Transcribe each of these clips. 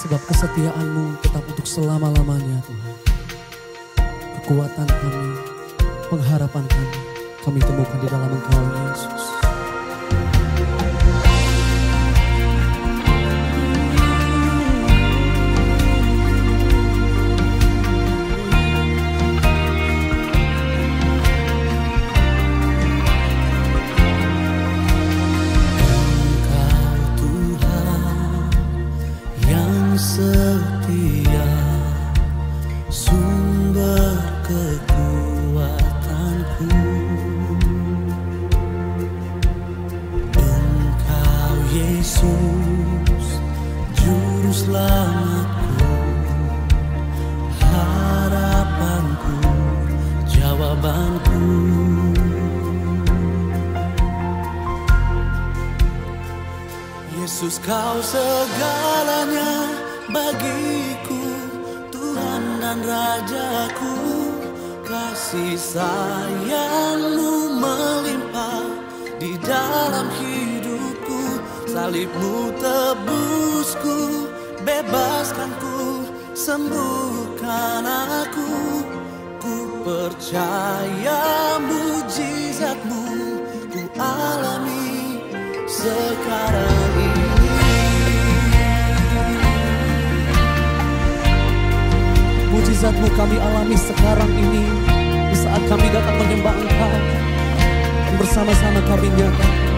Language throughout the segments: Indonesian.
Sebab kesetiaan-Mu tetap untuk selama-lamanya Tuhan. Kekuatan kami, pengharapan kami temukan di dalam Engkau Yesus. Setia, sumber kekuatanku. Engkau Yesus, juru selamatku, harapanku, jawabanku. Yesus, Kau segalanya bagiku, Tuhan dan Rajaku. Kasih sayang-Mu melimpah di dalam hidupku. Salib-Mu tebusku, bebaskanku, sembuhkan aku. Ku percaya mujizat-Mu ku alami sekarang ini. Mujizat-Mu kami alami sekarang ini, di saat kami datang menyembah Engkau dan bersama-sama kami nyatakan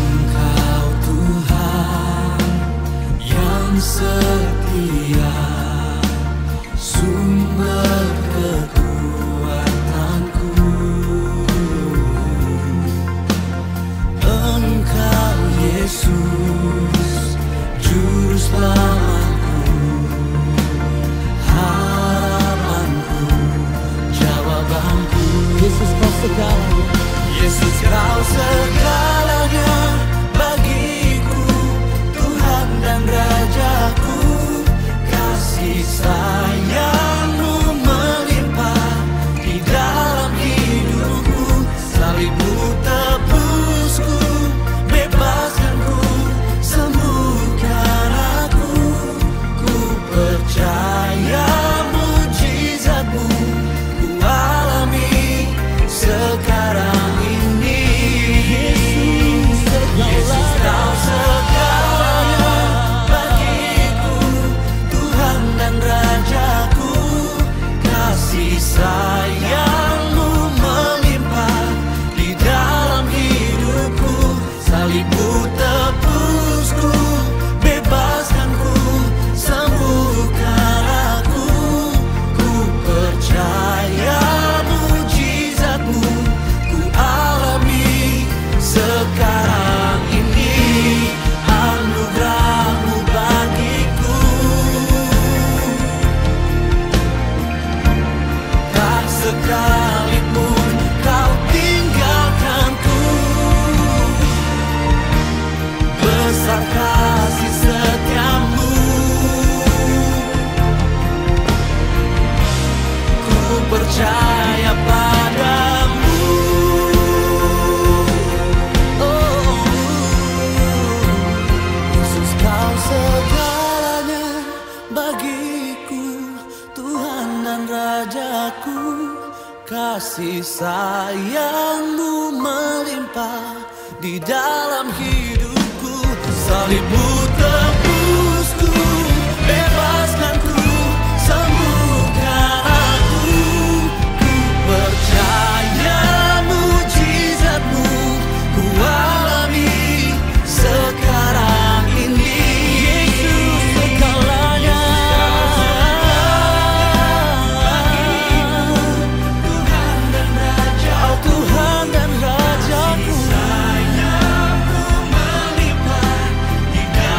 Engkau Tuhan yang setia, sumber kekuatanku. Engkau Yesus, juru selamat, Yesus, Kau segalanya. Yesus, Kau segalanya bagiku, Tuhan dan Rajaku. Kasih sayang-Mu melimpah di dalam hidupku. Salib-Mu tebusku, bebaskanku, sembuhkan aku. Ku percaya mujizat-Mu ku alami sekarang ini. Yesus, Kau segalanya bagiku, Tuhan dan Rajaku. Kasih sayang-Mu melimpah di dalam hidupku. Salib-Mu tebusku, bebaskanku, sembuhkan aku. Ku percaya mujizat-Mu ku alami sekarang ini. Anugerah-Mu bagiku, tak sekalipun Kau tinggalkanku. Besar kasih setia-Mu, ku percaya padamu. Oh, Yesus, Kau segalanya bagiku, Tuhan dan Rajaku. Kasih sayang-Mu melimpah di dalam hidupku. Salib-Mu tebusku, bebaskanku, sembuhkan aku. Ku percaya mujizat-Mu ku alami sekarang ini. Yesus, segalanya bagiku, Tuhan dan Raja, Tuhan dan Rajaku. Sayang-Mu melimpah di dalam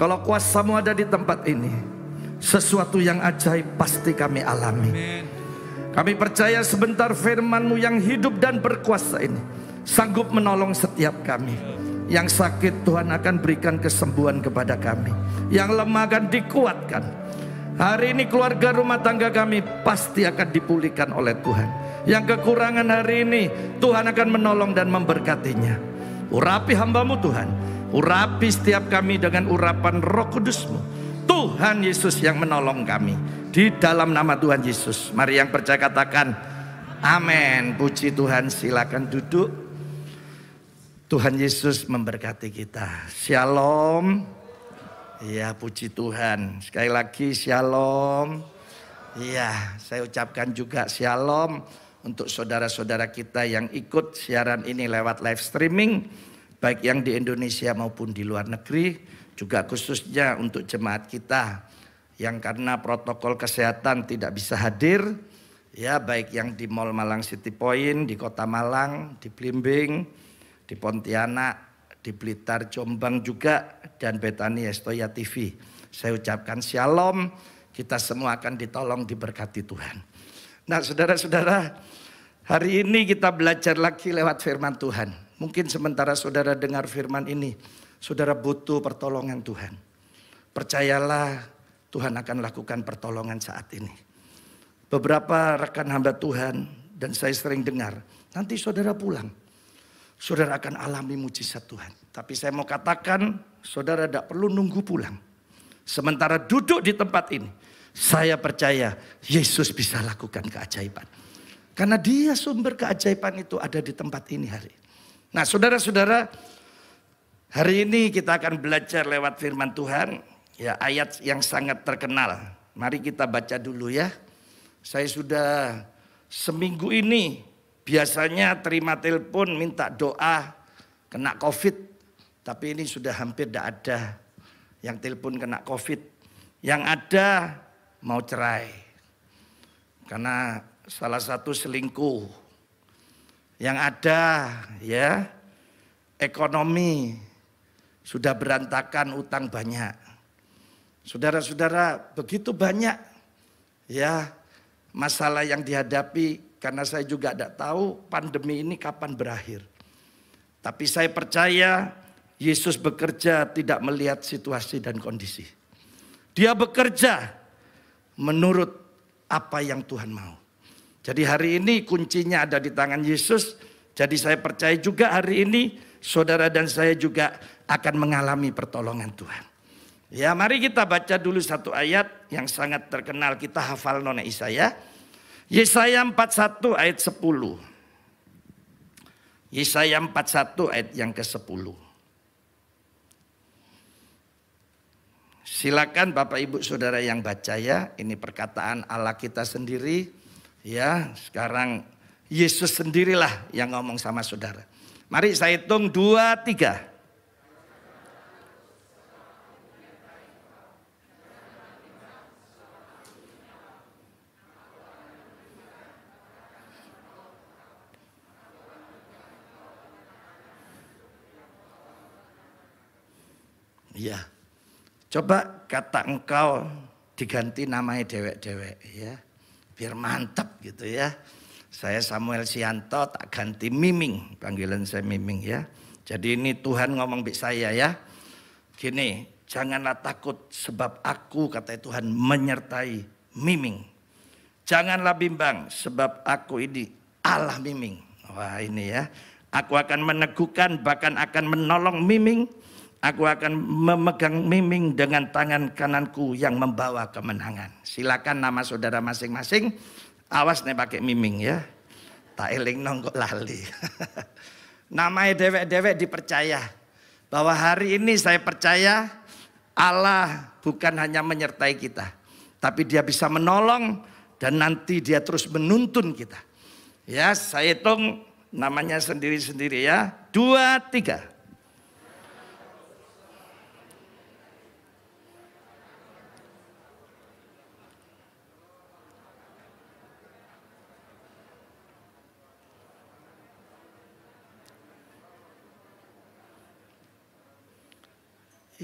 Kalau kuasa-Mu ada di tempat ini, sesuatu yang ajaib pasti kami alami. Kami percaya sebentar firman-Mu yang hidup dan berkuasa ini sanggup menolong setiap kami. Yang sakit Tuhan akan berikan kesembuhan kepada kami. Yang lemah akan dikuatkan. Hari ini keluarga rumah tangga kami pasti akan dipulihkan oleh Tuhan. Yang kekurangan hari ini Tuhan akan menolong dan memberkatinya. Urapi hamba-Mu Tuhan. Urapi setiap kami dengan urapan Roh Kudus-Mu. Tuhan Yesus yang menolong kami. Di dalam nama Tuhan Yesus. Mari yang percaya katakan amin. Puji Tuhan, silakan duduk. Tuhan Yesus memberkati kita. Shalom. Ya, puji Tuhan. Sekali lagi shalom. Ya, saya ucapkan juga shalom untuk saudara-saudara kita yang ikut siaran ini lewat live streaming, baik yang di Indonesia maupun di luar negeri, juga khususnya untuk jemaat kita yang karena protokol kesehatan tidak bisa hadir, ya, baik yang di Mall Malang City Point, di Kota Malang, di Blimbing, di Pontianak, di Blitar, Jombang juga, dan Betani Estoya TV. Saya ucapkan shalom, kita semua akan ditolong, diberkati Tuhan. Nah, saudara-saudara, hari ini kita belajar lagi lewat firman Tuhan. Mungkin sementara saudara dengar firman ini, saudara butuh pertolongan Tuhan. Percayalah, Tuhan akan lakukan pertolongan saat ini. Beberapa rekan hamba Tuhan dan saya sering dengar, nanti saudara pulang, saudara akan alami mujizat Tuhan. Tapi saya mau katakan, saudara tidak perlu nunggu pulang. Sementara duduk di tempat ini, saya percaya Yesus bisa lakukan keajaiban. Karena Dia sumber keajaiban itu ada di tempat ini hari. Nah, saudara-saudara, hari ini kita akan belajar lewat firman Tuhan. Ya, ayat yang sangat terkenal. Mari kita baca dulu ya. Saya sudah seminggu ini biasanya terima telepon minta doa kena COVID. Tapi ini sudah hampir tidak ada yang telepon kena COVID. Yang ada mau cerai. Karena salah satu selingkuh. Yang ada ya ekonomi sudah berantakan, utang banyak. Saudara-saudara, begitu banyak ya masalah yang dihadapi, karena saya juga tidak tahu pandemi ini kapan berakhir. Tapi saya percaya Yesus bekerja tidak melihat situasi dan kondisi. Dia bekerja menurut apa yang Tuhan mau. Jadi hari ini kuncinya ada di tangan Yesus. Jadi saya percaya juga hari ini saudara dan saya juga akan mengalami pertolongan Tuhan. Ya, mari kita baca dulu satu ayat yang sangat terkenal, kita hafal nona Isa ya. Yesaya 41 ayat 10. Yesaya 41 ayat yang ke-10. Silakan Bapak Ibu Saudara yang baca ya. Ini perkataan Allah kita sendiri. Ya, sekarang Yesus sendirilah yang ngomong sama saudara. Mari saya hitung 2, 3. Ya, coba kata engkau diganti namanya dewek-dewek ya, biar mantap gitu ya. Saya Samuel Sianto tak ganti Miming, panggilan saya Miming ya. Jadi ini Tuhan ngomong bik saya ya. Gini, janganlah takut sebab aku, kata Tuhan, menyertai Miming. Janganlah bimbang sebab aku ini Allah Miming. Wah ini ya, aku akan meneguhkan bahkan akan menolong Miming. Aku akan memegang Miming dengan tangan kananku yang membawa kemenangan. Silakan nama saudara masing-masing. Awas nih pakai Miming ya. Tak eling nongkok lali. Namanya dewek-dewek dipercaya. Bahwa hari ini saya percaya Allah bukan hanya menyertai kita. Tapi Dia bisa menolong dan nanti Dia terus menuntun kita. Ya, saya hitung namanya sendiri-sendiri ya. 2, 3.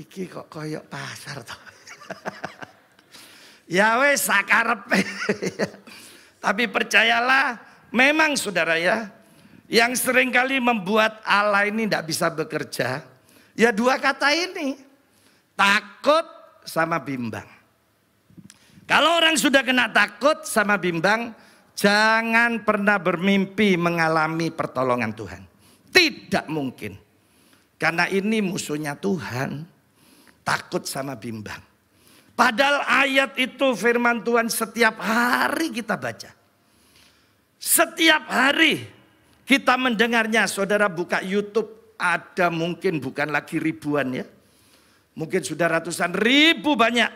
iki kok koyok pasar toh. Ya wes sakarepe. Tapi percayalah, memang saudara ya, yang seringkali membuat Allah ini tidak bisa bekerja, ya dua kata ini, takut sama bimbang. Kalau orang sudah kena takut sama bimbang, jangan pernah bermimpi mengalami pertolongan Tuhan. Tidak mungkin. Karena ini musuhnya Tuhan. Takut sama bimbang. Padahal ayat itu firman Tuhan setiap hari kita baca. Setiap hari kita mendengarnya. Saudara buka YouTube, ada mungkin bukan lagi ribuan ya. Mungkin sudah ratusan ribu banyak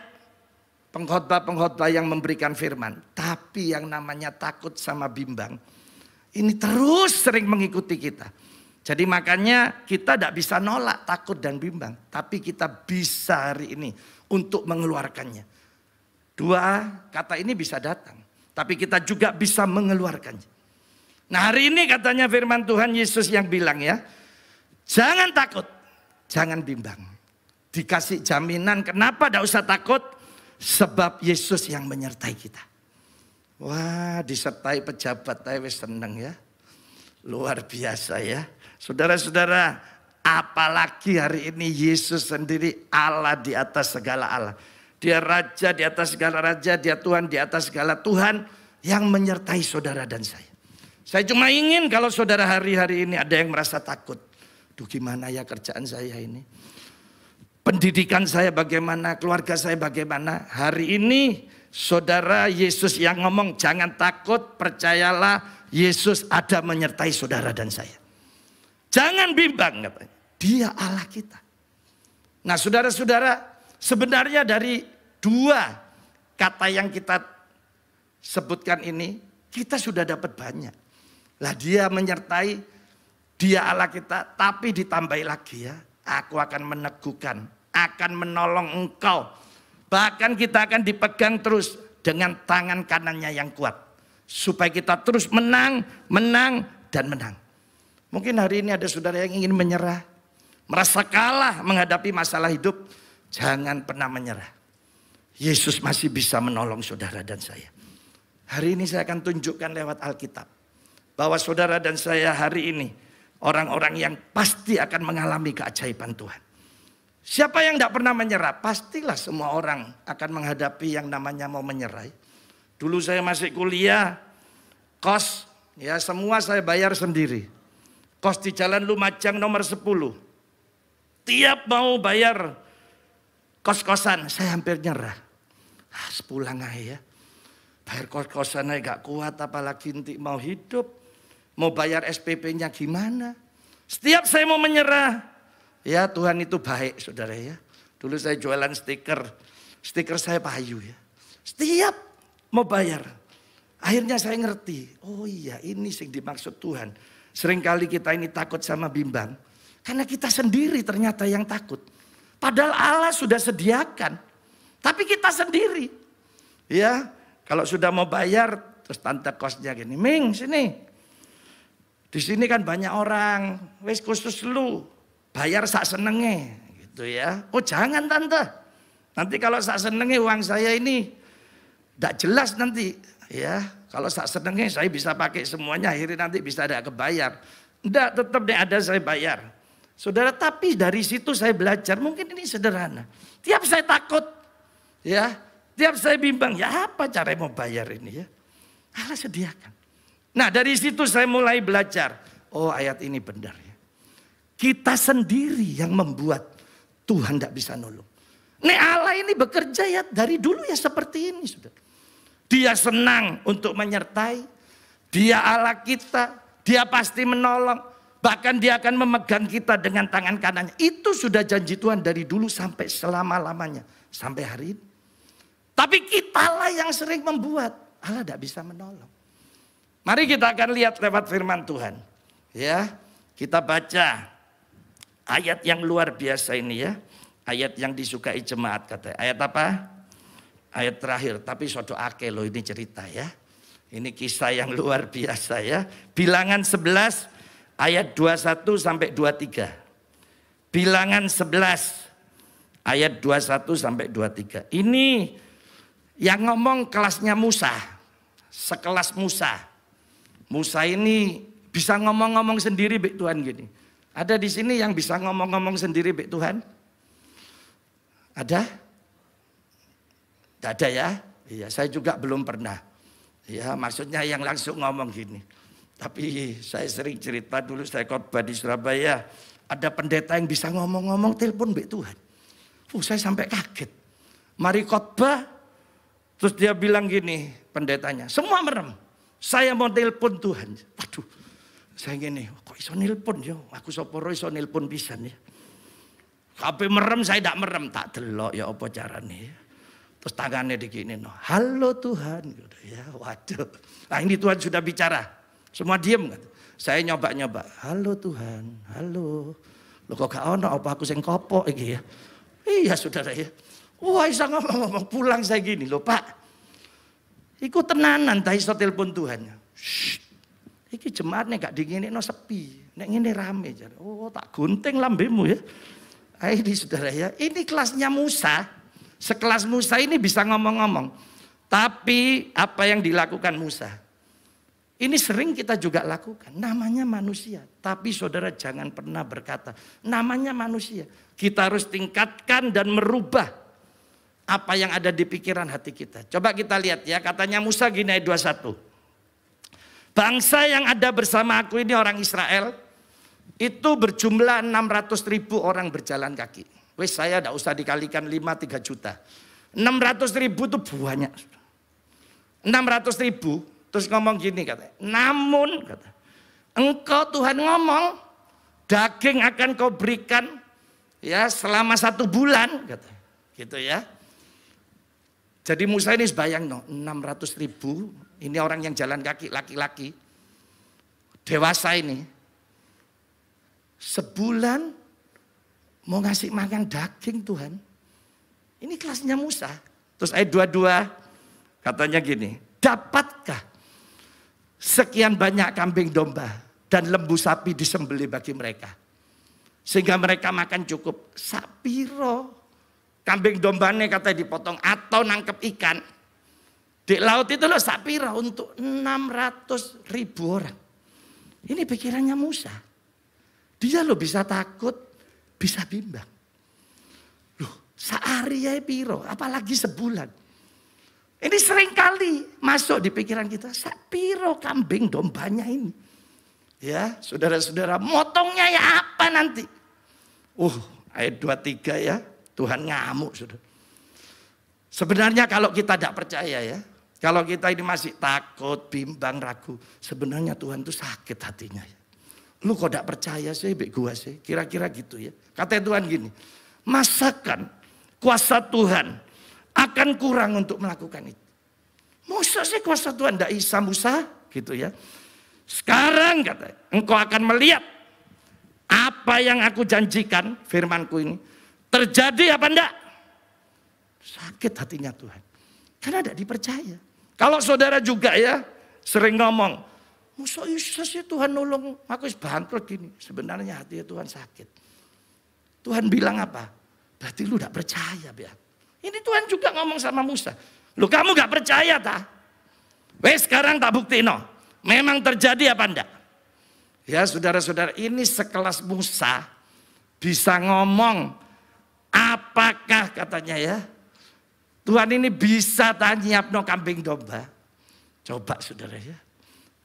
pengkhotbah-pengkhotbah yang memberikan firman. Tapi yang namanya takut sama bimbang, ini terus sering mengikuti kita. Jadi makanya kita tidak bisa nolak takut dan bimbang. Tapi kita bisa hari ini untuk mengeluarkannya. Dua kata ini bisa datang. Tapi kita juga bisa mengeluarkannya. Nah hari ini katanya firman Tuhan Yesus yang bilang ya. Jangan takut, jangan bimbang. Dikasih jaminan, kenapa tidak usah takut? Sebab Yesus yang menyertai kita. Wah, disertai pejabat, saya seneng ya. Luar biasa ya. Saudara-saudara, apalagi hari ini Yesus sendiri Allah di atas segala Allah. Dia Raja di atas segala Raja, Dia Tuhan di atas segala Tuhan yang menyertai saudara dan saya. Saya cuma ingin kalau saudara hari-hari ini ada yang merasa takut. Duh gimana ya kerjaan saya ini? Pendidikan saya bagaimana? Keluarga saya bagaimana? Hari ini saudara Yesus yang ngomong jangan takut, percayalah Yesus ada menyertai saudara dan saya. Jangan bimbang katanya. Dia Allah kita. Nah saudara-saudara, sebenarnya dari dua kata yang kita sebutkan ini, kita sudah dapat banyak. Lah dia menyertai, dia Allah kita, tapi ditambahi lagi ya. Aku akan meneguhkan, akan menolong engkau. Bahkan kita akan dipegang terus dengan tangan kanannya yang kuat. Supaya kita terus menang, menang, dan menang. Mungkin hari ini ada saudara yang ingin menyerah. Merasa kalah menghadapi masalah hidup. Jangan pernah menyerah. Yesus masih bisa menolong saudara dan saya. Hari ini saya akan tunjukkan lewat Alkitab. Bahwa saudara dan saya hari ini orang-orang yang pasti akan mengalami keajaiban Tuhan. Siapa yang tidak pernah menyerah? Pastilah semua orang akan menghadapi yang namanya mau menyerah. Dulu saya masih kuliah, kos ya semua saya bayar sendiri. Kos di Jalan Lumajang nomor 10. Tiap mau bayar kos-kosan, saya hampir nyerah. Sepulang aja ya. Bayar kos-kosan aja gak kuat, apalagi nanti mau hidup. Mau bayar SPP-nya gimana? Setiap saya mau menyerah, ya Tuhan itu baik saudara ya. Dulu saya jualan stiker, stiker saya payu ya. Setiap mau bayar, akhirnya saya ngerti. Oh iya ini yang dimaksud Tuhan. Seringkali kita ini takut sama bimbang. Karena kita sendiri ternyata yang takut. Padahal Allah sudah sediakan. Tapi kita sendiri. Ya, kalau sudah mau bayar, terus tante kosnya gini. Ming sini. Di sini kan banyak orang. Wes khusus lu. Bayar sak senenge. Gitu ya. Oh jangan tante. Nanti kalau sak senenge uang saya ini. Tidak jelas nanti. Ya, kalau sak senengnya saya bisa pakai semuanya, akhirnya nanti bisa ada kebayar. Enggak, tetap ada saya bayar. Saudara, tapi dari situ saya belajar, mungkin ini sederhana. Tiap saya takut, ya, tiap saya bimbang, ya apa cara mau bayar ini ya? Allah sediakan. Nah dari situ saya mulai belajar, oh ayat ini benar ya. Kita sendiri yang membuat Tuhan tidak bisa nolong. Nih Allah ini bekerja ya dari dulu ya seperti ini sudah. Dia senang untuk menyertai. Dia Allah kita. Dia pasti menolong. Bahkan dia akan memegang kita dengan tangan kanannya. Itu sudah janji Tuhan dari dulu sampai selama-lamanya. Sampai hari ini. Tapi kitalah yang sering membuat. Allah tidak bisa menolong. Mari kita akan lihat lewat firman Tuhan. Ya, kita baca ayat yang luar biasa ini ya. Ayat yang disukai jemaat katanya. Ayat apa? Ayat terakhir, tapi sodo ake loh ini cerita ya. Ini kisah yang luar biasa ya. Bilangan 11 ayat 21 sampai 23. Bilangan 11 ayat 21 sampai 23. Ini yang ngomong kelasnya Musa, sekelas Musa. Musa ini bisa ngomong-ngomong sendiri Bik Tuhan gini. Ada di sini yang bisa ngomong-ngomong sendiri Bik Tuhan? Ada? Tidak ada ya? Iya, saya juga belum pernah. Ya, maksudnya yang langsung ngomong gini. Tapi saya sering cerita dulu saya khotbah di Surabaya. Ada pendeta yang bisa ngomong-ngomong telepon Bik Tuhan. Saya sampai kaget. Mari khotbah, terus dia bilang gini pendetanya, semua merem. Saya mau telepon Tuhan. Waduh, saya gini, kok iso nelpon ya? Aku soporo iso nelpon pisan ya. HP merem, saya tidak merem. Tak delok ya apa caranya. Terus tangannya digini, no. Halo Tuhan. Ya, waduh. Nah ini Tuhan sudah bicara. Semua diem. Saya nyoba-nyoba. Halo Tuhan, halo. Loh kok gak ono apa aku sing kopok iki ya. Iya saudara ya. Wah bisa ngomong-ngomong pulang saya gini loh Pak. Iku tenanan tak iso telepon Tuhan. Shh. Iki jemaatnya gak dinginin no sepi. Nek ngene rame. Oh tak gunting lambemu ya. Ini saudara ya. Ini kelasnya Musa. Sekelas Musa ini bisa ngomong-ngomong. Tapi apa yang dilakukan Musa? Ini sering kita juga lakukan. Namanya manusia. Tapi saudara jangan pernah berkata. Namanya manusia. Kita harus tingkatkan dan merubah apa yang ada di pikiran hati kita. Coba kita lihat ya. Katanya Musa gini ayat 21. Bangsa yang ada bersama aku ini orang Israel. Itu berjumlah 600.000 orang berjalan kaki. Wes saya tidak usah dikalikan 5-3 juta. 600.000 itu banyak. 600.000. Terus ngomong gini katanya. Namun kata, engkau Tuhan ngomong. Daging akan kau berikan. Ya selama 1 bulan. Kata, gitu ya. Jadi Musa ini sebayang no. 600.000. Ini orang yang jalan kaki. Laki-laki. Dewasa ini. Sebulan. Mau ngasih makan daging Tuhan. Ini kelasnya Musa. Terus ayat 22. Katanya gini. Dapatkah sekian banyak kambing domba dan lembu sapi disembelih bagi mereka. Sehingga mereka makan cukup. Sapiro. Kambing dombanya katanya dipotong atau nangkep ikan. Di laut itu loh sapiro untuk 600.000 orang. Ini pikirannya Musa. Dia loh bisa takut, bisa bimbang. Loh sehari ya piro, apalagi sebulan. Ini sering kali masuk di pikiran kita. Sapiro kambing dombanya ini. Ya saudara-saudara motongnya ya apa nanti. Ayat 23 ya. Tuhan ngamuk saudara. Sebenarnya kalau kita tidak percaya ya. Kalau kita ini masih takut, bimbang, ragu. Sebenarnya Tuhan itu sakit hatinya ya. Lu kok tidak percaya sih bek gua sih. Kira-kira gitu ya. Kata Tuhan gini. Masakan kuasa Tuhan akan kurang untuk melakukan itu. Masa sih kuasa Tuhan tidak bisa Musa gitu ya. Sekarang kata engkau akan melihat apa yang aku janjikan firmanku ini. Terjadi apa enggak? Sakit hatinya Tuhan. Karena tidak dipercaya. Kalau saudara juga ya sering ngomong. Masa bisa sih Tuhan nolong aku bangkrut gini. Sebenarnya hati Tuhan sakit. Tuhan bilang apa? Berarti lu tidak percaya biar. Ini Tuhan juga ngomong sama Musa. Lu kamu gak percaya tak? Wes sekarang tak bukti no. Memang terjadi apa enggak? Ya saudara-saudara ini sekelas Musa. Bisa ngomong. Apakah katanya ya. Tuhan ini bisa nyiap no kambing domba. Coba saudara ya.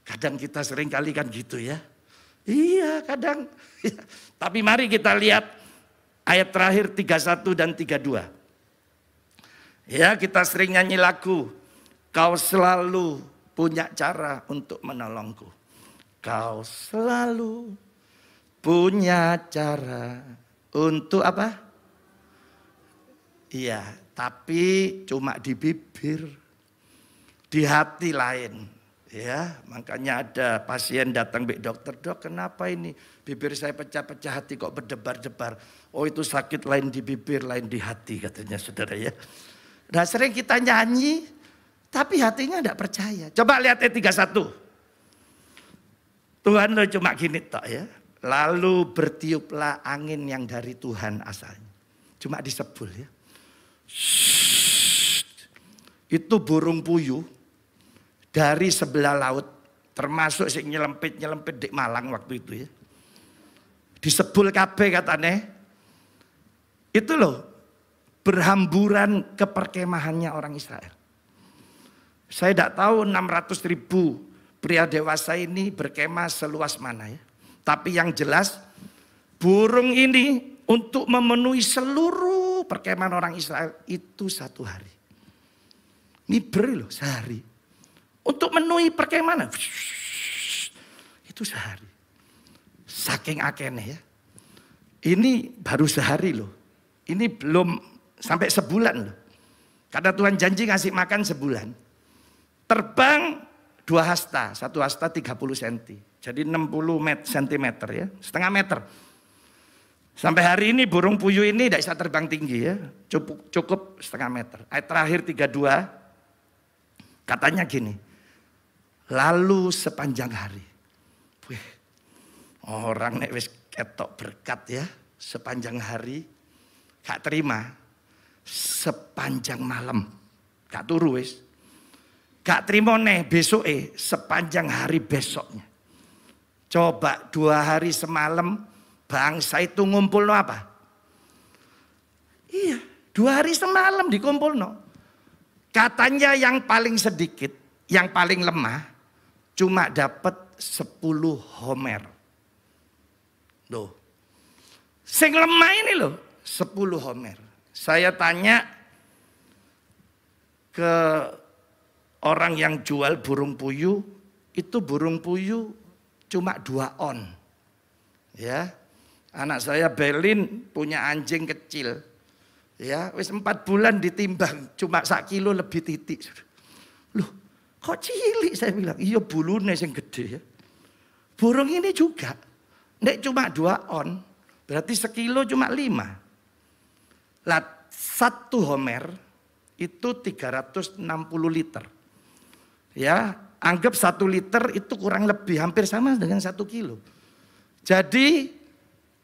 Kadang kita sering kali kan gitu ya. Iya kadang. Ya. Tapi mari kita lihat. Ayat terakhir 31 dan 32. Ya kita sering nyanyi lagu. Kau selalu punya cara untuk menolongku. Kau selalu punya cara untuk apa? Iya, tapi cuma di bibir. Di hati lain. Ya, makanya ada pasien datang ke dokter, dok kenapa ini bibir saya pecah-pecah hati kok berdebar-debar. Oh itu sakit lain di bibir, lain di hati katanya saudara ya. Nah sering kita nyanyi, tapi hatinya tidak percaya. Coba lihat ayat 31. Tuhan lo cuma gini tok ya. Lalu bertiuplah angin yang dari Tuhan asalnya. cuma disebul ya. Itu burung puyuh dari sebelah laut, termasuk sing nyelempit di Malang waktu itu ya. Disebul kabeh katane. Itu loh berhamburan ke perkemahannya orang Israel. Saya tidak tahu 600.000 pria dewasa ini berkemah seluas mana ya. Tapi yang jelas burung ini untuk memenuhi seluruh perkemahan orang Israel itu 1 hari. Miber loh sehari. Untuk memenuhi perkemahan itu sehari. Saking akehnya ya. Ini baru sehari loh. Ini belum sampai sebulan loh. Karena Tuhan janji ngasih makan sebulan. Terbang 2 hasta, 1 hasta 30 cm. Jadi 60 cm ya, setengah meter. Sampai hari ini burung puyuh ini tidak bisa terbang tinggi ya, cukup setengah meter. Ayat terakhir 32, katanya gini, lalu sepanjang hari. Wih, orang nek wis ketok berkat ya, sepanjang hari, gak terima, sepanjang malam, gak turu wis. Gak terima nih besok sepanjang hari besoknya. Coba 2 hari semalam bangsa itu ngumpul no apa? Iya 2 hari semalam dikumpul no. Katanya yang paling sedikit, yang paling lemah cuma dapat 10 homer. Loh. Sing lemah ini loh 10 homer. Saya tanya ke orang yang jual burung puyuh, itu burung puyuh cuma 2 on. Ya. Anak saya Belin punya anjing kecil. Ya, wis 4 bulan ditimbang cuma 1 kilo lebih titik. Loh, kok cilik saya bilang. Iya bulune sing gede ya. Burung ini juga. Nek cuma 2 on, berarti 1 kilo cuma 5. Lah 1 homer itu 360 liter. Ya, anggap 1 liter itu kurang lebih hampir sama dengan 1 kilo. Jadi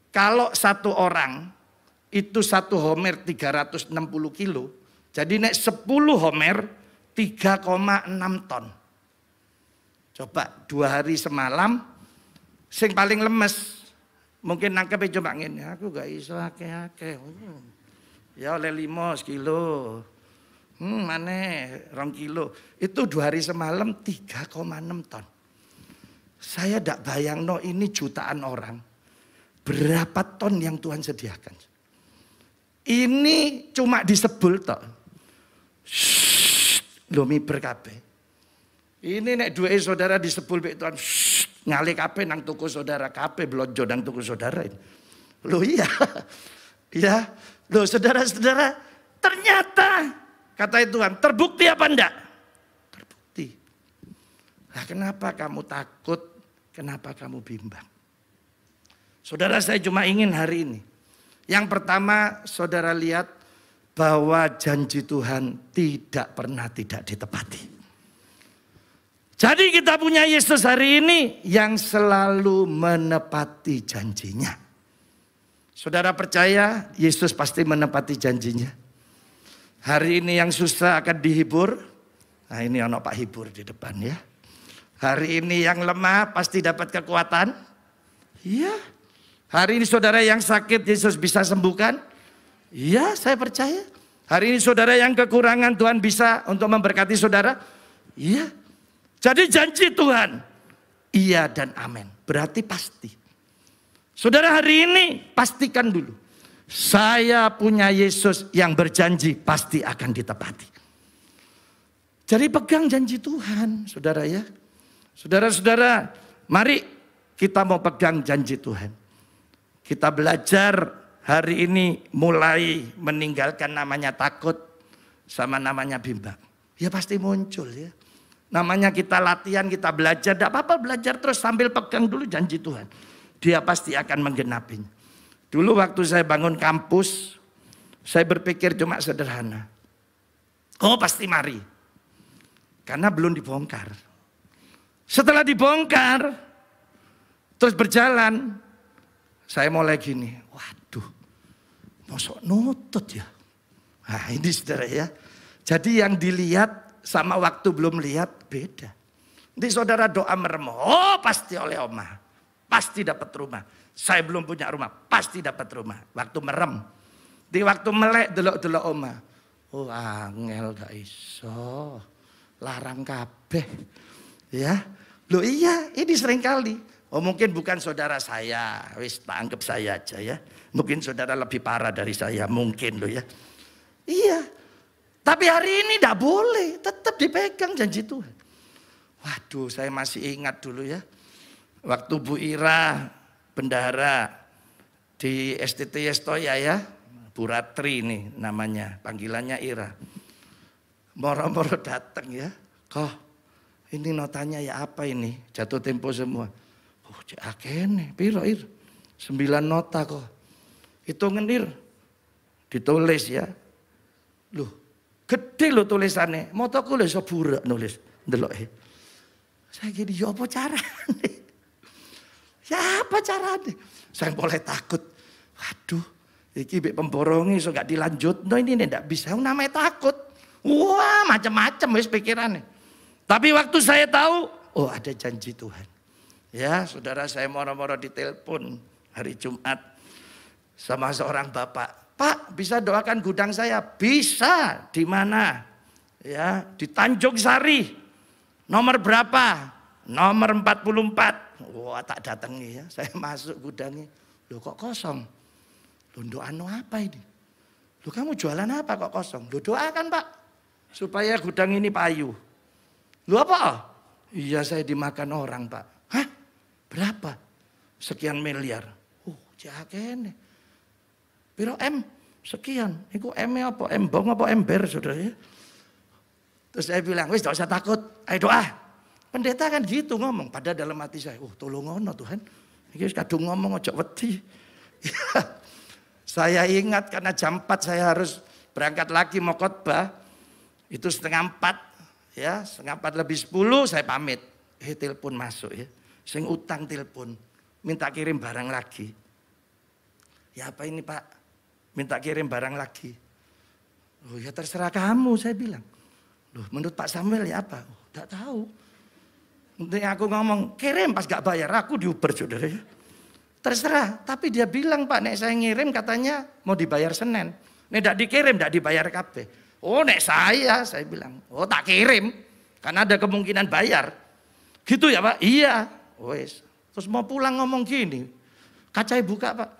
kalau 1 orang itu 1 homer 360 kilo. Jadi nek 10 homer 3,6 ton. Coba 2 hari semalam sing paling lemes mungkin nangkep coba ngene, aku gak iso akeh-akeh. Ya oleh 5 kilo. Maneh 2 kilo. Itu 2 hari semalam 3,6 ton. Saya tidak bayang no ini jutaan orang. Berapa ton yang Tuhan sediakan. Ini cuma disebul tok. Lho miber kabeh. Ini nek duwe saudara disebul mek Tuhan. Ngale kabeh nang tuku saudara kabeh blonjo nang tuku saudara. Loh iya. Ya. Loh saudara-saudara, ternyata kata Tuhan, terbukti apa enggak? Terbukti. Nah, kenapa kamu takut? Kenapa kamu bimbang? Saudara, saya cuma ingin hari ini. Yang pertama, saudara lihat bahwa janji Tuhan tidak pernah tidak ditepati. Jadi kita punya Yesus hari ini yang selalu menepati janjinya. Saudara percaya Yesus pasti menepati janjinya. Hari ini yang susah akan dihibur. Nah ini anak Pak hibur di depan ya. Hari ini yang lemah pasti dapat kekuatan. Iya. Hari ini saudara yang sakit Yesus bisa sembuhkan. Iya saya percaya. Hari ini saudara yang kekurangan Tuhan bisa untuk memberkati saudara. Iya. Jadi janji Tuhan. Iya dan amin. Berarti pasti. Saudara hari ini pastikan dulu. Saya punya Yesus yang berjanji pasti akan ditepati. Jadi pegang janji Tuhan, saudara ya. Saudara-saudara, mari kita mau pegang janji Tuhan. Kita belajar hari ini mulai meninggalkan namanya takut sama namanya bimbang. Ya pasti muncul ya. Namanya kita latihan, kita belajar. Tidak apa-apa belajar terus sambil pegang dulu janji Tuhan. Dia pasti akan menggenapinya. Dulu waktu saya bangun kampus, saya berpikir cuma sederhana. Oh pasti mari. Karena belum dibongkar. Setelah dibongkar, terus berjalan, saya mulai gini, waduh, Mosok nutut ya. Nah ini saudara ya. Jadi yang dilihat sama waktu belum lihat beda. Nanti saudara doa merem, oh pasti oleh omah. Pasti dapat rumah. Saya belum punya rumah, pasti dapat rumah. Waktu merem. Di waktu melek delok-delok omah. Oh angel gak iso. Larang kabeh. Ya. Loh iya, ini sering kali. Oh mungkin bukan saudara saya. Wis tak anggap saya aja ya. Mungkin saudara lebih parah dari saya. Mungkin loh ya. Iya. Tapi hari ini tidak boleh. Tetap dipegang janji Tuhan. Waduh saya masih ingat dulu ya. Waktu Bu Ira bendahara di STT Yestoya ya. Bu Ratri ini namanya. Panggilannya Ira. Moro-moro datang ya. Kok ini notanya ya apa ini? Jatuh tempo semua. Oh cek akene. Piro Ir? 9 nota kok. Hitungan Ir. Ditulis ya. Loh, gede lo tulisannya. Motoku lho iso burak nulis. Ndelok. Saya gini, ya apa carane? Ya apa carane? Saya boleh takut. Waduh, iki mbek pemborongi iso gak dilanjut. No ini ndak bisa, namanya takut. Wah, macam-macam wis pikirannya. Tapi waktu saya tahu, oh ada janji Tuhan. Ya, saudara saya moro-moro ditelepon hari Jumat sama seorang bapak. Pak, bisa doakan gudang saya? Bisa. Di mana? Ya, di Tanjung Sari. Nomor berapa? Nomor 44. Wah, tak datangi ya. Saya masuk gudangnya. Loh kok kosong? Loh doano apa ini? Loh kamu jualan apa kok kosong? Loh doakan Pak. Supaya gudang ini payu. Loh apa? Iya saya dimakan orang Pak. Hah? Berapa? Sekian miliar. Jakene. Piro M? Sekian. Iku M-nya apa? Embong apa ember saudara ya? Terus saya bilang, wis gak usah takut. Ayo doa. Pendeta kan gitu ngomong. Padahal dalam hati saya, tolong ngono Tuhan. Ini kadung ngomong ojo wedi. Saya ingat karena jam 4 saya harus berangkat lagi mau khotbah. Itu 3:30. Ya, 3:30 lebih 10 saya pamit. Telepon masuk ya. Sing utang telepon. Minta kirim barang lagi. Ya apa ini Pak? Minta kirim barang lagi. Oh ya terserah kamu saya bilang. Loh menurut Pak Samuel ya apa? Oh, tidak tahu. Nanti aku ngomong kirim pas gak bayar aku diuber saudara ya. Terserah. Tapi dia bilang Pak nek saya ngirim katanya mau dibayar Senin. Nek tidak dikirim tidak dibayar kabeh. Oh nek saya bilang. Oh tak kirim. Karena ada kemungkinan bayar. Gitu ya Pak? Iya. Wes. Terus mau pulang ngomong gini. Kacanya buka Pak.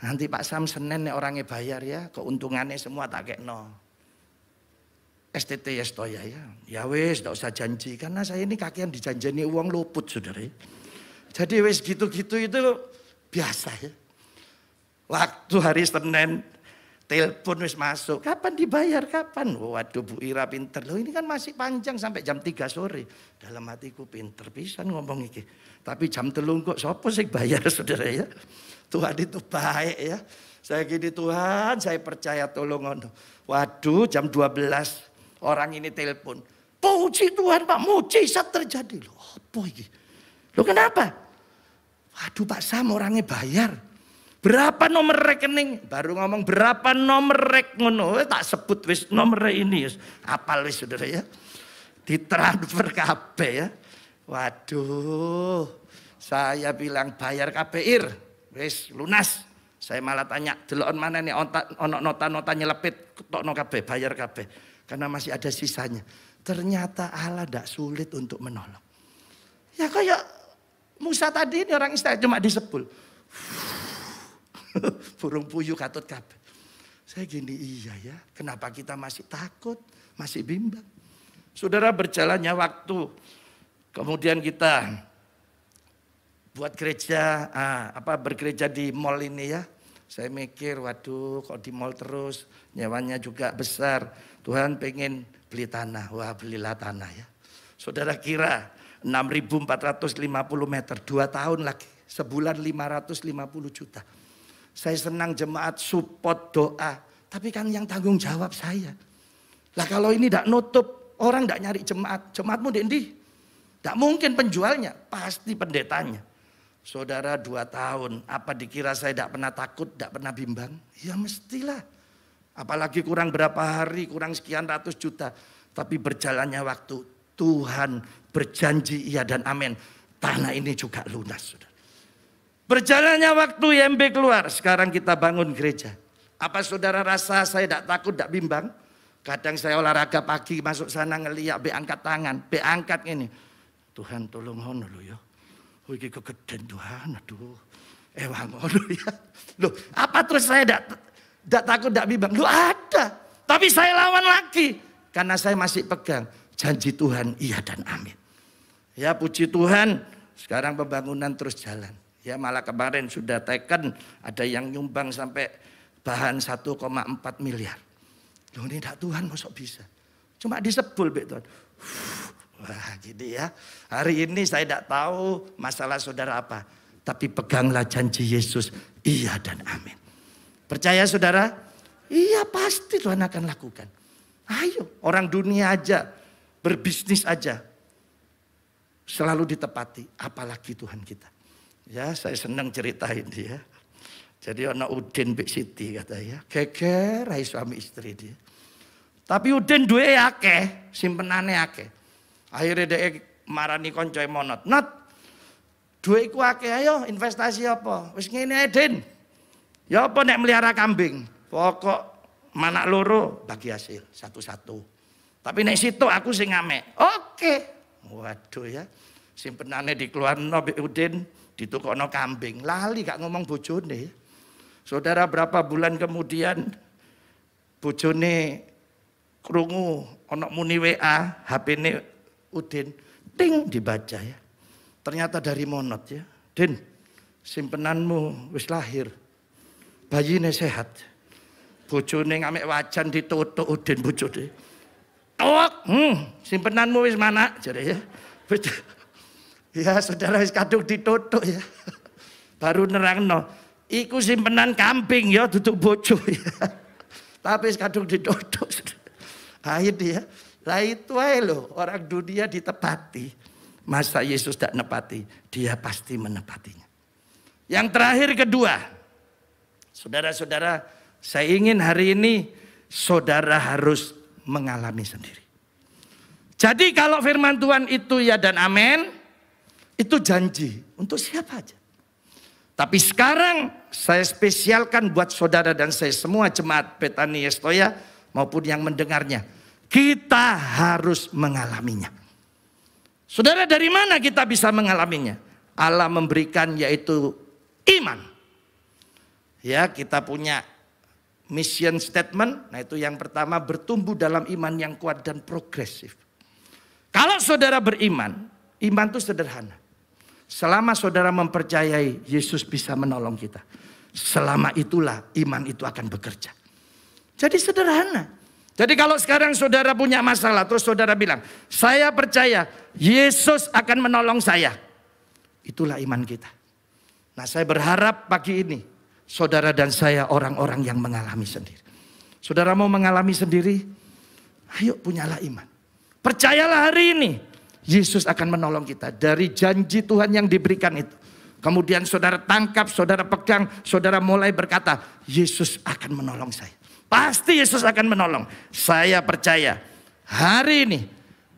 Nanti Pak Sam Senin nih orangnya bayar ya. Keuntungannya semua tak kekno. STT Yestoya ya. Ya wes gak usah janji. Karena saya ini kakian dijanjeni uang luput saudara. Jadi wes gitu-gitu itu biasa ya. Waktu hari Senin. Telepon wes masuk. Kapan dibayar kapan? Waduh Bu Ira pinter. Loh ini kan masih panjang sampai jam 3 sore. Dalam hatiku pinter pisan ngomong iki. Tapi jam 3 kok sopo sih bayar saudara ya. Tuhan itu baik ya. Saya gini Tuhan saya percaya tolong ono. Waduh jam 12 orang ini telepon. Puji Tuhan Pak mujizat terjadi. Loh apa ini? Loh kenapa? Waduh Pak Sam orangnya bayar. Berapa nomor rekening? Baru ngomong berapa nomor rek ngono. Tak sebut wis nomor ini. Apal wis saudara ya. Ditransfer kabeh ya. Waduh. Saya bilang bayar KPIR. Wis lunas. Saya malah tanya, delokon mana nih ono nota-nota nyelepit ketokno kabeh, bayar kabeh. Karena masih ada sisanya. Ternyata Allah tidak sulit untuk menolong. Ya kayak Musa tadi ini orang Israel cuma disebul. Burung puyuh katut kabeh. Saya gini iya ya, kenapa kita masih takut, masih bimbang. Saudara berjalannya waktu, kemudian kita buat gereja, bergereja di mall ini ya. Saya mikir, waduh kok di mall terus, nyewanya juga besar. Tuhan pengen beli tanah, wah belilah tanah ya. Saudara kira 6.450 meter, 2 tahun lagi, sebulan 550 juta. Saya senang jemaat support doa, tapi kan yang tanggung jawab saya. Lah kalau ini tidak nutup, orang tidak nyari jemaat, jemaatmu di. Tidak mungkin penjualnya, pasti pendetanya. Saudara 2 tahun, apa dikira saya tidak pernah takut, tidak pernah bimbang? Ya mestilah. Apalagi kurang berapa hari, kurang sekian ratus juta. Tapi berjalannya waktu, Tuhan berjanji iya dan amin. Tanah ini juga lunas. Saudara. Berjalannya waktu YMB keluar, sekarang kita bangun gereja. Apa saudara rasa saya tidak takut, tidak bimbang? Kadang saya olahraga pagi masuk sana ngeliat, be angkat tangan, be angkat ini. Tuhan tolong hono lo ya. Oh iki kegedean Tuhan, aduh. Ewang hono ya. Loh, apa terus saya tidak takut, tidak bimbang? Loh ada. Tapi saya lawan lagi. Karena saya masih pegang janji Tuhan iya dan amin. Ya puji Tuhan, sekarang pembangunan terus jalan. Ya malah kemarin sudah taken, ada yang nyumbang sampai bahan 1,4 miliar. Loh ini tidak Tuhan masuk bisa. Cuma disebul Tuhan. Wah gini ya. Hari ini saya tidak tahu masalah saudara apa. Tapi peganglah janji Yesus. Iya dan amin. Percaya saudara? Iya pasti Tuhan akan lakukan. Ayo orang dunia aja. Berbisnis aja. Selalu ditepati. Apalagi Tuhan kita. Ya saya senang ceritain dia. Jadi anak Udin Bik Siti kata ya. Geger hai suami istri dia. Tapi Udin duwe akeh, simpenane akeh. Akhirnya dia marani koncoe monot. Not, duwe iku akeh ayo investasi apa? Wis ngene ae Den. Ya apa nek melihara kambing? Pokok manak loro bagi hasil satu-satu. Tapi nek situ aku sing ngamek. Oke. Waduh ya. Simpenane dikeluarno Bik Udin, ditukokno kambing. Lali gak ngomong bojone. Saudara berapa bulan kemudian bojone krungu ana muni WA, HP-ne Udin, ting dibaca ya. Ternyata dari monot ya. Din, simpenanmu wis lahir. Bayine sehat. Bojone ngamek wajan ditutuk Udin bojone. Tok, simpenanmu wis mana jare ya. Ya saudara wis kadung ditutuk ya. Baru nerangno, iku simpenan kambing ya duduk bojo ya. Tapi kadung ditutuk. Akhirnya ya, lah itu aja loh orang dunia ditepati. Masa Yesus tidak nepati? Dia pasti menepatinya. Yang terakhir kedua, saudara-saudara, saya ingin hari ini saudara harus mengalami sendiri. Jadi kalau firman Tuhan itu ya dan amin, itu janji untuk siapa aja. Tapi sekarang saya spesialkan buat saudara dan saya semua jemaat Betani Yestoya maupun yang mendengarnya. Kita harus mengalaminya. Saudara dari mana kita bisa mengalaminya? Allah memberikan yaitu iman. Ya kita punya mission statement. Nah itu yang pertama bertumbuh dalam iman yang kuat dan progresif. Kalau saudara beriman, iman itu sederhana. Selama saudara mempercayai Yesus bisa menolong kita. Selama itulah iman itu akan bekerja. Jadi sederhana. Jadi kalau sekarang saudara punya masalah terus saudara bilang, saya percaya Yesus akan menolong saya. Itulah iman kita. Nah saya berharap pagi ini saudara dan saya orang-orang yang mengalami sendiri. Saudara mau mengalami sendiri? Ayo punyalah iman. Percayalah hari ini Yesus akan menolong kita dari janji Tuhan yang diberikan itu. Kemudian saudara tangkap, saudara pegang, saudara mulai berkata, Yesus akan menolong saya. Pasti Yesus akan menolong. Saya percaya hari ini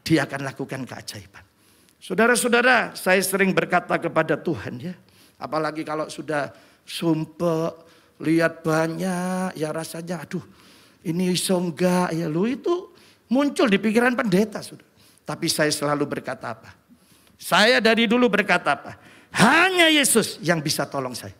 dia akan lakukan keajaiban. Saudara-saudara, saya sering berkata kepada Tuhan ya. Apalagi kalau sudah sumpah, lihat banyak, ya rasanya aduh ini iso enggak ya. Lu itu muncul di pikiran pendeta sudah. Tapi saya selalu berkata apa? Saya dari dulu berkata apa? Hanya Yesus yang bisa tolong saya.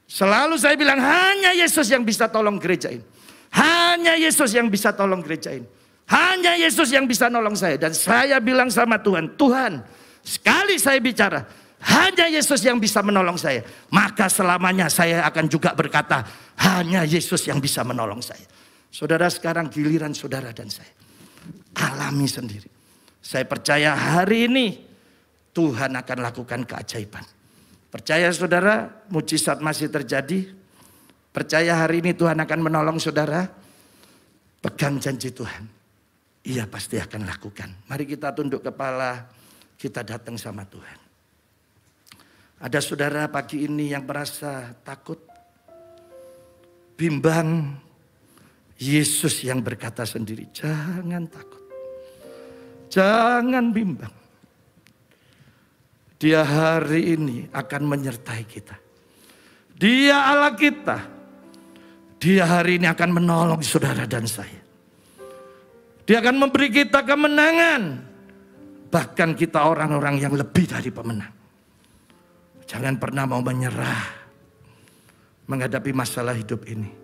Selalu saya bilang hanya Yesus yang bisa tolong gereja ini. Hanya Yesus yang bisa tolong gereja ini. Hanya Yesus yang bisa nolong saya. Dan saya bilang sama Tuhan, Tuhan sekali saya bicara, hanya Yesus yang bisa menolong saya. Maka selamanya saya akan juga berkata, hanya Yesus yang bisa menolong saya. Saudara sekarang giliran saudara dan saya. Alami sendiri. Saya percaya hari ini Tuhan akan lakukan keajaiban. Percaya saudara, mujizat masih terjadi. Percaya hari ini Tuhan akan menolong saudara. Pegang janji Tuhan. Ia pasti akan lakukan. Mari kita tunduk kepala. Kita datang sama Tuhan. Ada saudara pagi ini yang merasa takut, bimbang. Yesus yang berkata sendiri, jangan takut, jangan bimbang. Dia hari ini akan menyertai kita. Dia Allah kita. Dia hari ini akan menolong saudara dan saya. Dia akan memberi kita kemenangan. Bahkan kita orang-orang yang lebih dari pemenang. Jangan pernah mau menyerah menghadapi masalah hidup ini.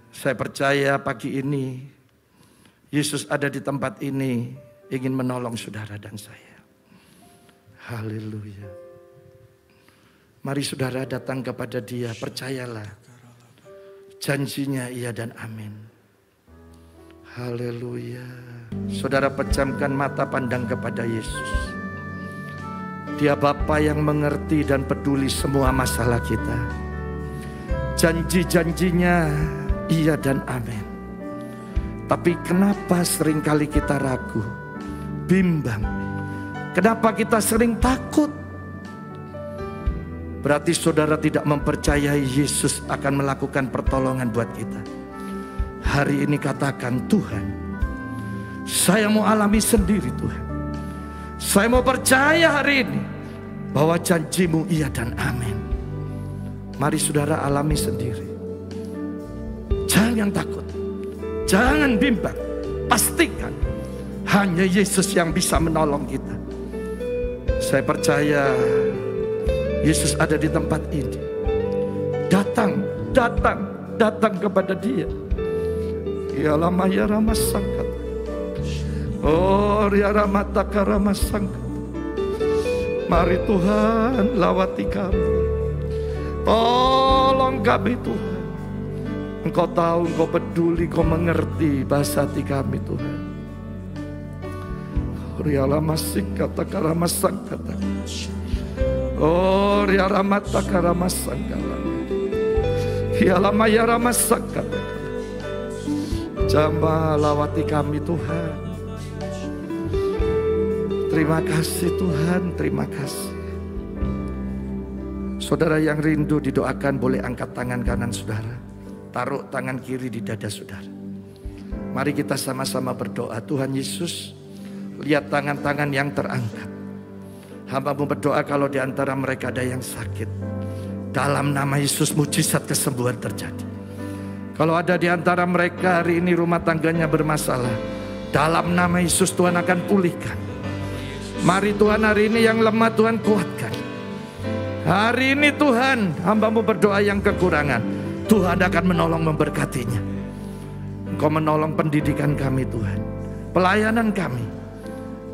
Saya percaya pagi ini Yesus ada di tempat ini ingin menolong saudara dan saya. Haleluya. Mari saudara datang kepada Dia, percayalah. Janjinya iya dan amin. Haleluya. Saudara pejamkan mata pandang kepada Yesus. Dia Bapa yang mengerti dan peduli semua masalah kita. Janji-janjinya iya dan amin. Tapi kenapa seringkali kita ragu, bimbang? Kenapa kita sering takut? Berarti saudara tidak mempercayai Yesus akan melakukan pertolongan buat kita. Hari ini katakan, Tuhan, saya mau alami sendiri Tuhan. Saya mau percaya hari ini bahwa janjimu iya dan amin. Mari saudara alami sendiri. Jangan takut, jangan bimbang. Pastikan hanya Yesus yang bisa menolong kita. Saya percaya Yesus ada di tempat ini. Datang kepada Dia. Ya lama ya ramas sangkat. Oh ya ramataka ramas sangkat. Mari Tuhan lawati kami. Tolong kami Tuhan. Engkau tahu, Engkau peduli, Engkau mengerti bahasa hati kami Tuhan. Riala masik kata karamas sangkata. Oh riala mata karamas sangkala. Riala maya ramas sangkata. Jamba lawati kami Tuhan. Terima kasih Tuhan, terima kasih. Saudara yang rindu didoakan boleh angkat tangan kanan saudara. Taruh tangan kiri di dada saudara. Mari kita sama-sama berdoa. Tuhan Yesus, lihat tangan-tangan yang terangkat. Hamba-Mu berdoa kalau di antara mereka ada yang sakit. Dalam nama Yesus mujizat kesembuhan terjadi. Kalau ada di antara mereka hari ini rumah tangganya bermasalah. Dalam nama Yesus Tuhan akan pulihkan. Mari Tuhan hari ini yang lemah Tuhan kuatkan. Hari ini Tuhan hamba-Mu berdoa yang kekurangan. Tuhan akan menolong memberkatinya. Engkau menolong pendidikan kami Tuhan. Pelayanan kami.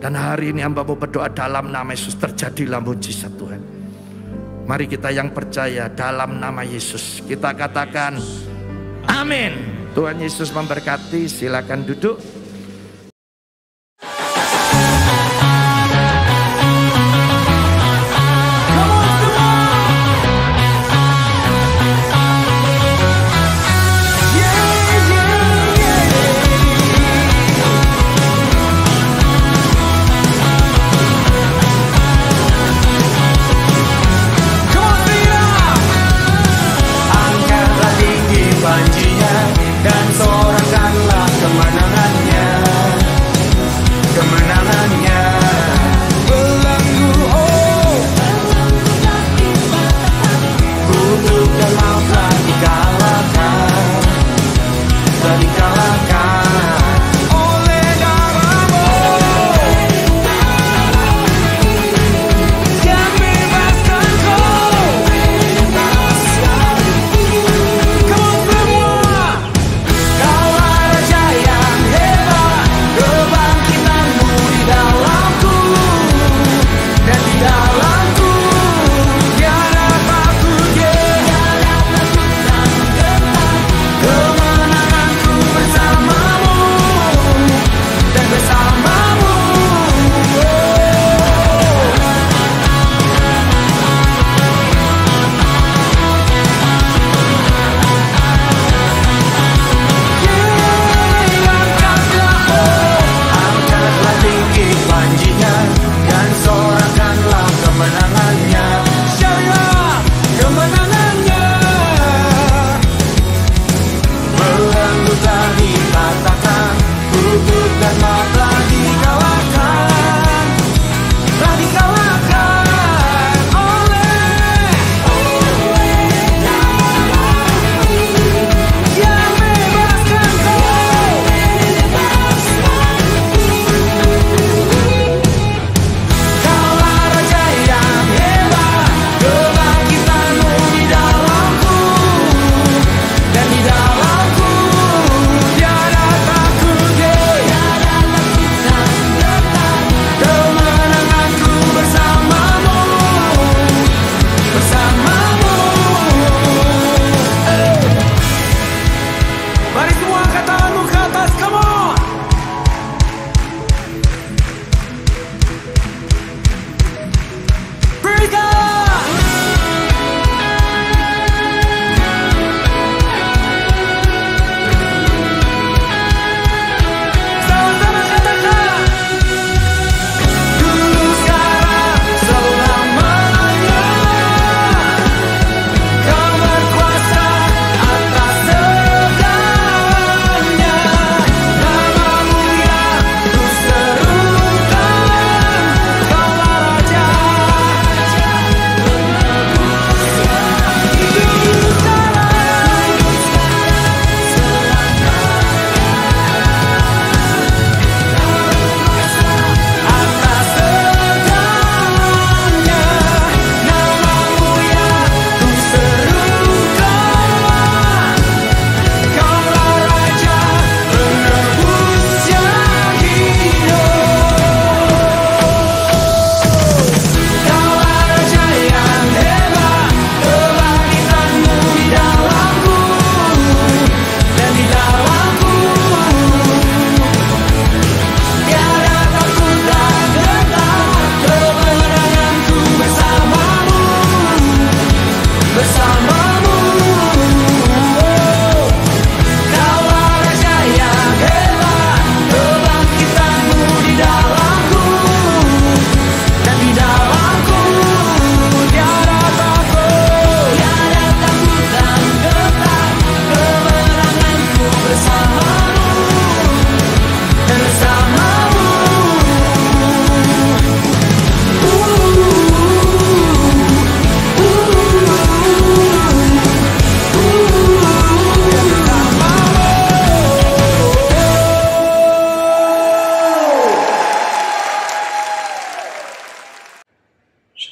Dan hari ini hamba-Mu berdoa dalam nama Yesus terjadilah mujizat Tuhan. Mari kita yang percaya dalam nama Yesus. Kita katakan amin. Tuhan Yesus memberkati. Silakan duduk. Janjinya dan sorakanlah kemenangannya.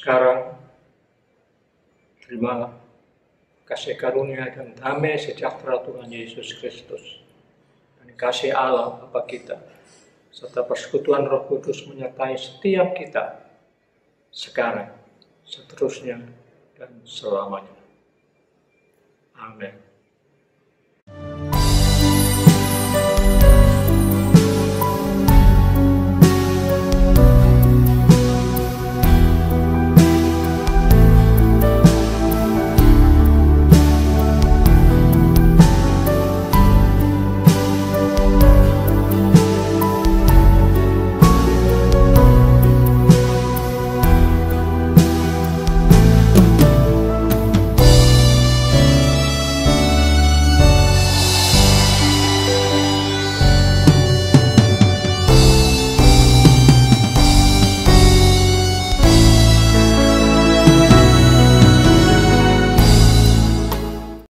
sekarang. Terima kasih karunia dan damai sejahtera Tuhan Yesus Kristus, dan kasih Allah Bapa kita, serta persekutuan Roh Kudus menyertai setiap kita sekarang, seterusnya, dan selamanya. Amin.